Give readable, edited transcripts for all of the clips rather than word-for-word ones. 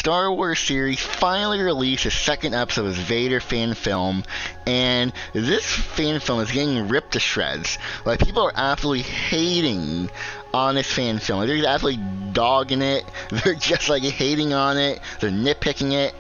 Star Wars series finally released a second episode of its Vader fan film, and this fan film is getting ripped to shreds. Like, people are absolutely hating on this fan film. They're absolutely dogging it. They're just like hating on it. They're nitpicking it.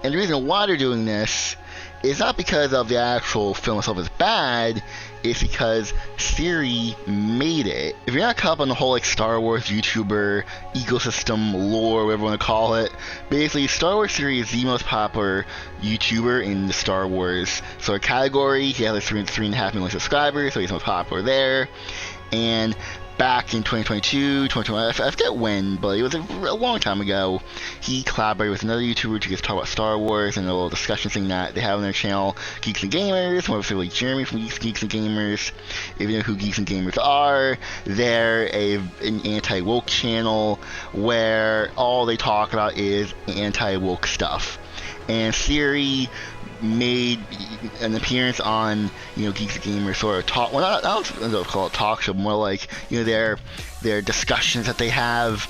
And the reason why they're doing this is not because of the actual film itself is bad, it's because Theory made it. If you're not caught up on the whole like Star Wars YouTuber ecosystem, lore, whatever you want to call it, basically Star Wars Theory is the most popular YouTuber in the Star Wars sort of category. He has like 3.5 million subscribers, so he's the most popular there. And back in 2022, 2021, I forget when, but it was a long time ago, he collaborated with another YouTuber to just talk about Star Wars and a little discussion thing that they have on their channel, Geeks and Gamers, more specifically Jeremy from Geeks and Gamers. If you know who Geeks and Gamers are, they're an anti-woke channel where all they talk about is anti-woke stuff. And Theory made an appearance on, Geeks and Gamers sort of talk. Well, I don't call it talk show, more like, their discussions that they have.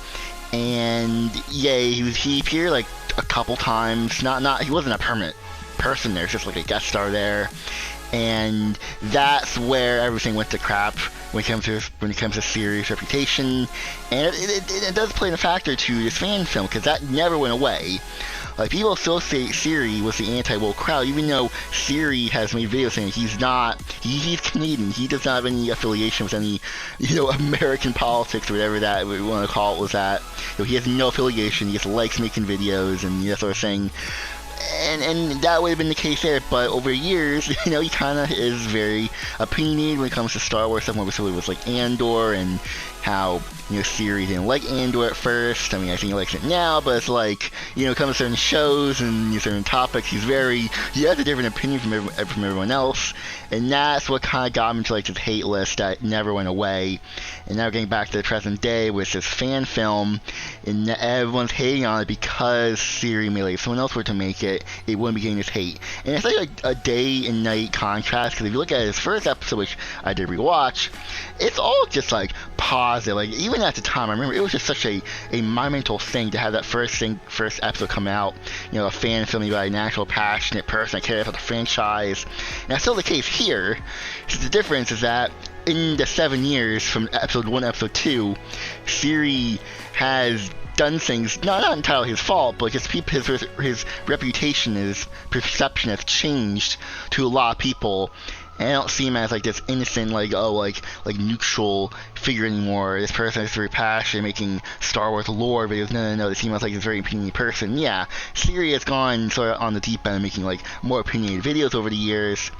And yeah, he appeared like a couple times. Not he wasn't a permanent person there, just like a guest star there. And that's where everything went to crap when it comes to Theory's reputation. And it does play a factor to this fan film, because that never went away. Like, people still say Theory was the anti-woke crowd, even though Theory has made videos saying he's Canadian. He does not have any affiliation with any, American politics or whatever that we want to call it was that. He has no affiliation. He just likes making videos and that sort of thing. And that would have been the case there, but over years, he kind of is very opinionated when it comes to Star Wars stuff, more specifically with like Andor and how Theory didn't like Andor at first. I mean, I think he likes it now, but it's like, it comes to certain shows and certain topics, he has a different opinion from everyone else, and that's what kind of got him into like this hate list that never went away. And now getting back to the present day with this fan film, and everyone's hating on it because Theory made it. If someone else were to make it, it wouldn't be getting this hate. And it's like a day and night contrast, because if you look at his first episode, which I did rewatch, it's all just like positive. Like, even at the time, I remember it was just such a monumental thing to have that first episode come out, a fan film by an actual passionate person that cared about the franchise. And that's still the case here. So the difference is that in the 7 years from episode 1 to episode 2, Theory has done things, not entirely his fault, but just his reputation, his perception has changed to a lot of people. And I don't see him as like this innocent, like neutral figure anymore. This person is very passionate, making Star Wars lore videos. No. They seem like this very opinionated person. Yeah, Theory has gone sort of on the deep end, making like more opinionated videos over the years.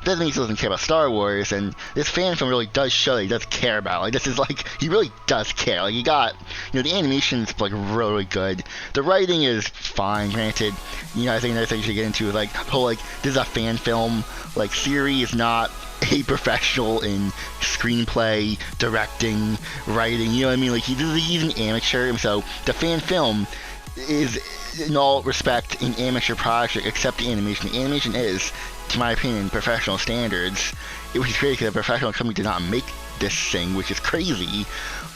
Doesn't mean he doesn't care about Star Wars, and this fan film really does show that he does care about it. Like, this is like, he really does care. Like, you got, the animation's like really good. The writing is fine, granted. I think another thing you should get into is like, this is a fan film. Like, Theory is not a professional in screenplay, directing, writing, you know what I mean? Like, he's an amateur, and so the fan film is, in all respect, an amateur project, except the animation. The animation is, to my opinion, professional standards. It was great because a professional company did not make this thing, which is crazy.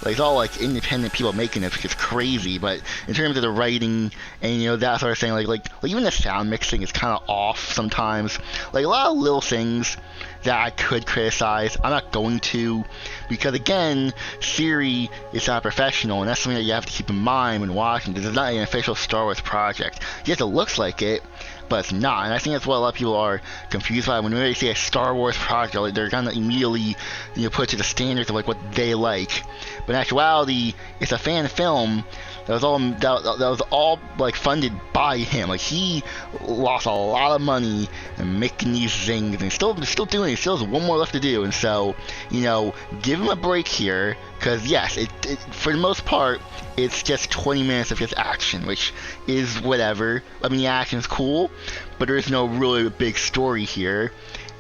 Like, it's all like independent people making it, which is crazy. But in terms of the writing and that sort of thing, like even the sound mixing is kind of off sometimes. Like, a lot of little things that I could criticize, I'm not going to, because again, Theory is not professional, and that's something that you have to keep in mind when watching. This is not an official Star Wars project. Yes, it looks like it, but it's not. And I think that's what a lot of people are confused by when they say a Star Wars project. Like, they're gonna immediately put it to the standards of like what they like. But in actuality, it's a fan film that was all like funded by him. Like, he lost a lot of money in making these things, and still doing it. He still has one more left to do. And so, give him a break here, because yes, it for the most part, it's just 20 minutes of just action, which is whatever. I mean, the action's cool, but there is no really big story here.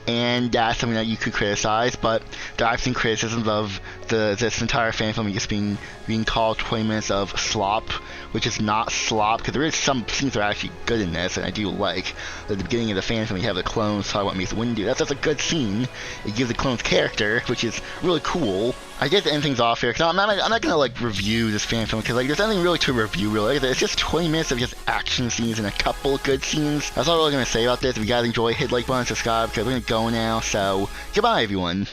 And that's something that you could criticize, but I've seen criticisms of this entire fan film just being called 20 minutes of slop, which is not slop, because there is some scenes that are actually good in this, and I do like. At the beginning of the fan film, you have the clones talk about Mace Windu. That's a good scene. It gives the clones character, which is really cool. I guess to end things off here, because I'm not gonna like review this fan film, because like there's nothing really to review really. It's just 20 minutes of just action scenes and a couple good scenes. That's all I'm really gonna say about this. If you guys enjoy, hit like button, subscribe, because we're gonna go now. So goodbye, everyone.